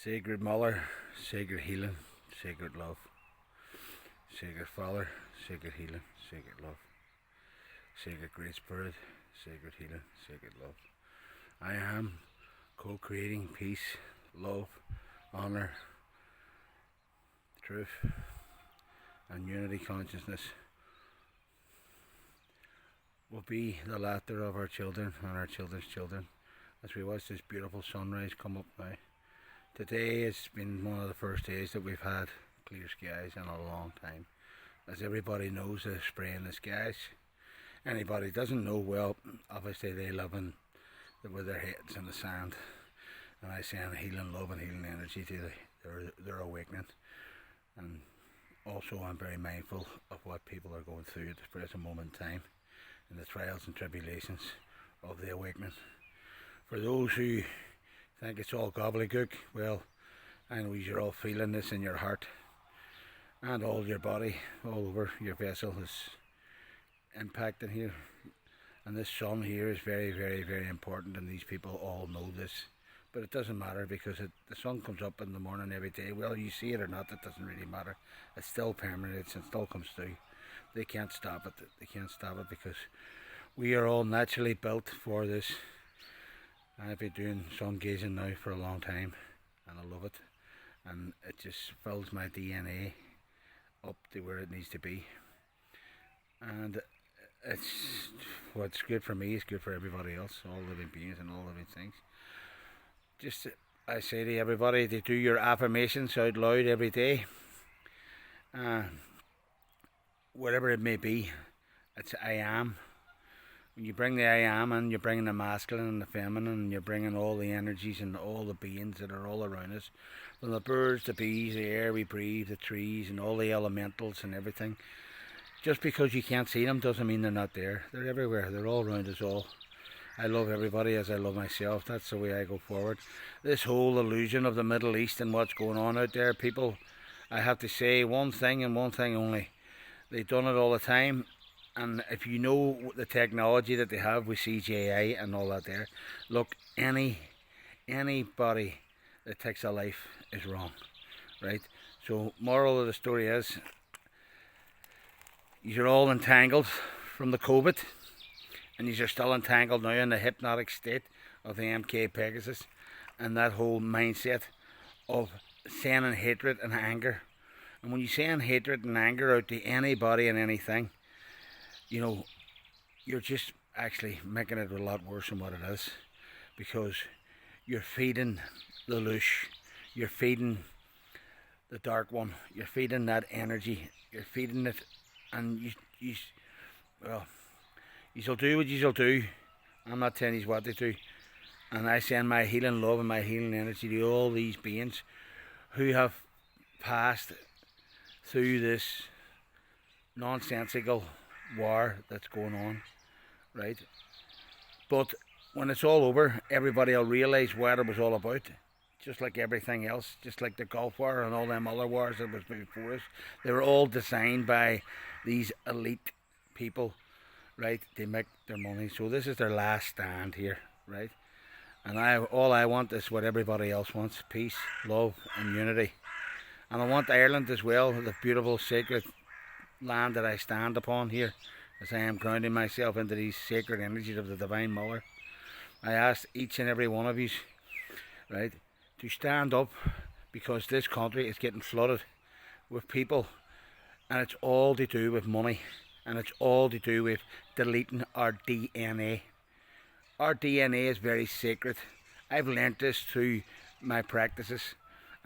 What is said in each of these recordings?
Sacred Mother, sacred healing, sacred love. Sacred Father, sacred healing, sacred love. Sacred Great Spirit, sacred healing, sacred love. I am co-creating peace, love, honour, truth, and unity consciousness will be the laughter of our children and our children's children as we watch this beautiful sunrise come up now. Today has been one of the first days that we've had clear skies in a long time. As everybody knows, they're spraying the skies. Anybody doesn't know, well, obviously they live with their heads in the sand. And I send healing love and healing energy to their awakening. And also I'm very mindful of what people are going through at the present moment in time, in the trials and tribulations of the awakening. For those who think it's all gobbledygook, well, I know you're all feeling this in your heart and all your body, all over your vessel is impacting here. And this sun here is very, very, very important, and these people all know this. But it doesn't matter because the sun comes up in the morning every day. Well, you see it or not, it doesn't really matter. It's still permanent, it still comes through. They can't stop it. They can't stop it because we are all naturally built for this. I've been doing sun gazing now for a long time, and I love it. And it just fills my DNA up to where it needs to be. And it's what's good for me is good for everybody else, all living beings and all living things. Just, I say to everybody to do your affirmations out loud every day. Whatever it may be, it's I am. When you bring the I am in, you're bringing the masculine and the feminine, and you're bringing all the energies and all the beings that are all around us. From the birds, the bees, the air we breathe, the trees, and all the elementals and everything. Just because you can't see them doesn't mean they're not there. They're everywhere. They're all around us all. I love everybody as I love myself. That's the way I go forward. This whole illusion of the Middle East and what's going on out there, people, I have to say one thing and one thing only. They've done it all the time. And if you know the technology that they have with CGI and all that there, look, anybody that takes a life is wrong, right? So moral of the story is, you're all entangled from the COVID, and you're still entangled now in the hypnotic state of the MK Pegasus and that whole mindset of sending hatred and anger. And when you send hatred and anger out to anybody and anything, you know, you're just actually making it a lot worse than what it is, because you're feeding the louche, you're feeding the dark one, you're feeding that energy, you're feeding it, and you shall do what you shall do. I'm not telling you what to do. And I send my healing love and my healing energy to all these beings who have passed through this nonsensical war that's going on, right? But when it's all over, everybody will realise what it was all about. Just like everything else, just like the Gulf War and all them other wars that was before us. They were all designed by these elite people, right? They make their money. So this is their last stand here, right? And all I want is what everybody else wants: peace, love and unity. And I want Ireland as well, the beautiful sacred land that I stand upon here, as I am grounding myself into these sacred energies of the Divine Mother. I ask each and every one of you, right, to stand up, because this country is getting flooded with people, and it's all to do with money, and it's all to do with deleting our DNA. Our DNA is very sacred. I've learnt this through my practices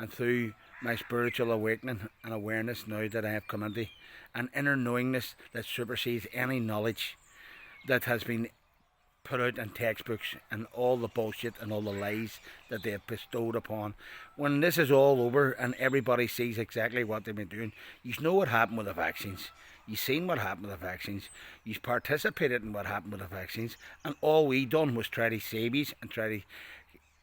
and through my spiritual awakening and awareness now that I have come into, an inner knowingness that supersedes any knowledge that has been put out in textbooks and all the bullshit and all the lies that they have bestowed upon. When this is all over and everybody sees exactly what they've been doing, you know what happened with the vaccines. You've seen what happened with the vaccines. You've participated in what happened with the vaccines, and all we done was try to save you and try to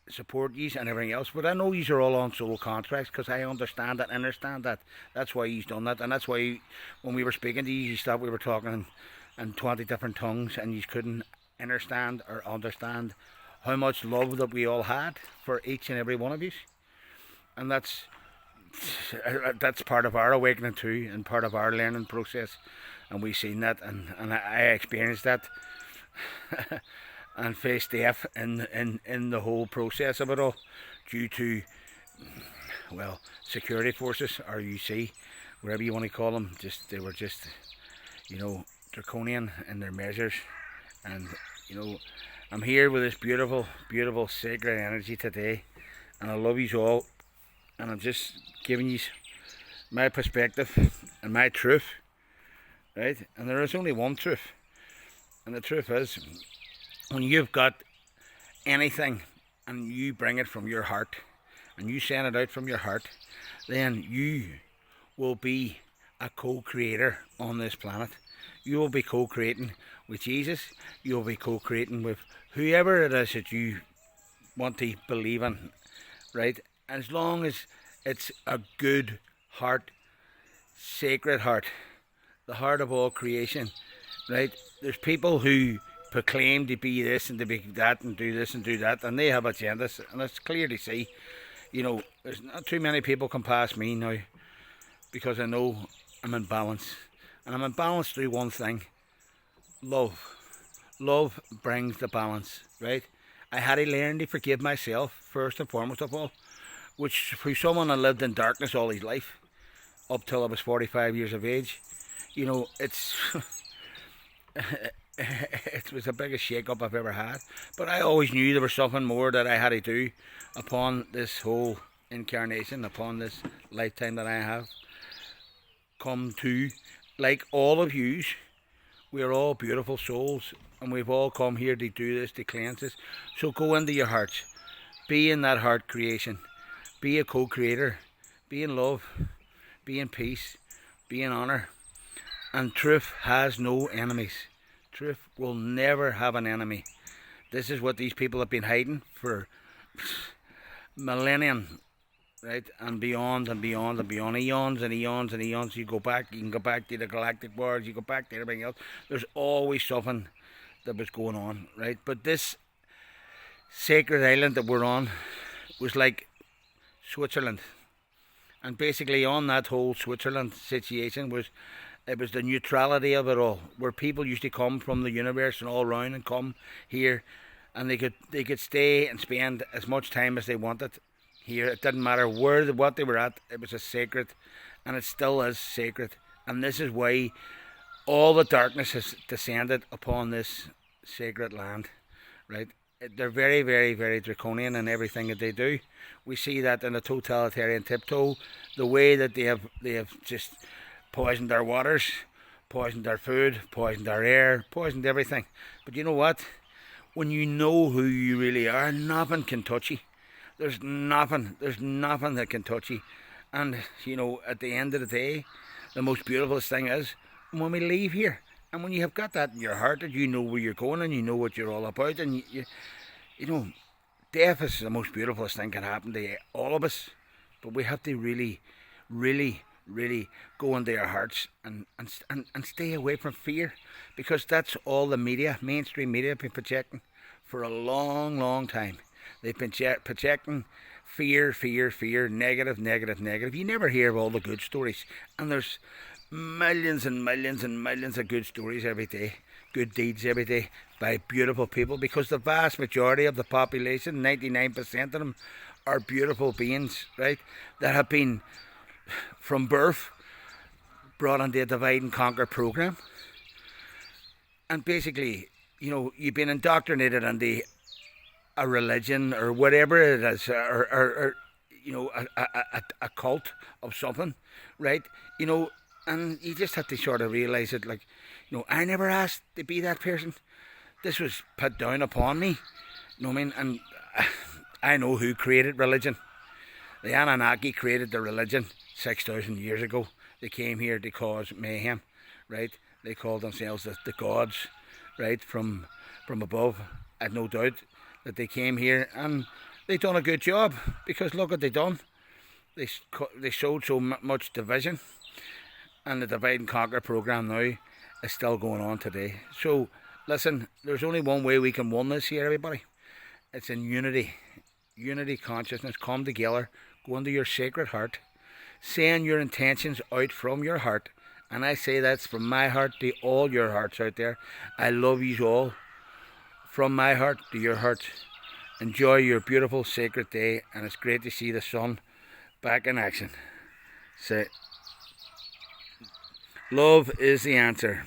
support you and everything else. But I know you are all on solo contracts, because I understand that, understand that. That's why you've done that, and that's why when we were speaking to you, you thought we were talking in 20 different tongues, and you couldn't understand or understand how much love that we all had for each and every one of you. and that's part of our awakening too, and part of our learning process. And we've seen that, and I experienced that, and faced death in the whole process of it all, due to, well, security forces, or UC, whatever you want to call them. They were just, draconian in their measures. And I'm here with this beautiful, beautiful sacred energy today, and I love you all, and I'm just giving you my perspective and my truth, right? And there is only one truth, and the truth is, when you've got anything and you bring it from your heart, and you send it out from your heart, then you will be a co-creator on this planet. You will be co-creating with Jesus. You will be co-creating with whoever it is that you want to believe in, right? As long as it's a good heart, sacred heart, the heart of all creation, right? There's people who proclaim to be this and to be that and do this and do that, and they have agendas, and it's clear to see. There's not too many people can pass me now, because I know I'm in balance. And I'm in balance through one thing: love. Love brings the balance, right? I had to learn to forgive myself, first and foremost of all, which for someone that lived in darkness all his life, up till I was 45 years of age, it's it was the biggest shake-up I've ever had. But I always knew there was something more that I had to do upon this whole incarnation, upon this lifetime that I have come to. Like all of yous, we're all beautiful souls, and we've all come here to do this, to cleanse this. So go into your hearts, be in that heart creation, be a co-creator, be in love, be in peace, be in honour. And truth has no enemies. Truth will never have an enemy. This is what these people have been hiding for millennia, right? And beyond and beyond and beyond, eons and eons and eons. You can go back to the galactic wars, you go back to everything else. There's always something that was going on, right? But this sacred island that we're on was like Switzerland. And basically on that whole Switzerland situation was the neutrality of it all, where people used to come from the universe and all around and come here, and they could stay and spend as much time as they wanted here. It didn't matter what they were at. It was a sacred, and it still is sacred. And this is why all the darkness has descended upon this sacred land, right? They're very, very, very draconian in everything that they do. We see that in the totalitarian tiptoe, the way that they have just poisoned our waters, poisoned our food, poisoned our air, poisoned everything. But you know what? When you know who you really are, nothing can touch you. There's nothing that can touch you. And, at the end of the day, the most beautiful thing is when we leave here. And when you have got that in your heart, that you know where you're going and you know what you're all about, and death is the most beautiful thing can happen to all of us. But we have to really, really, really go into our hearts and stay away from fear, because that's all the media, mainstream media, have been projecting for a long, long time. They've been projecting fear, fear, fear, negative, negative, negative. You never hear of all the good stories, and there's millions and millions and millions of good stories every day, good deeds every day by beautiful people, because the vast majority of the population, 99% of them, are beautiful beings, right, that have been from birth brought into a divide and conquer program. And basically, you've been indoctrinated into a religion or whatever it is, or a cult of something, right? And you just have to sort of realise it, like, I never asked to be that person. This was put down upon me. You know what I mean? And I know who created religion. The Anunnaki created the religion 6,000 years ago. They came here to cause mayhem, right? They called themselves the gods, right, from above. I've no doubt that they came here and they done a good job, because look what they done. They showed so much division, and the divide and conquer program now is still going on today. So listen, there's only one way we can win this here, everybody. It's in unity consciousness. Come together, Go into your sacred heart. Saying your intentions out from your heart. And I say that's from my heart to all your hearts out there. I love you all. From my heart to your heart. Enjoy your beautiful sacred day. And it's great to see the sun back in action. Say, love is the answer.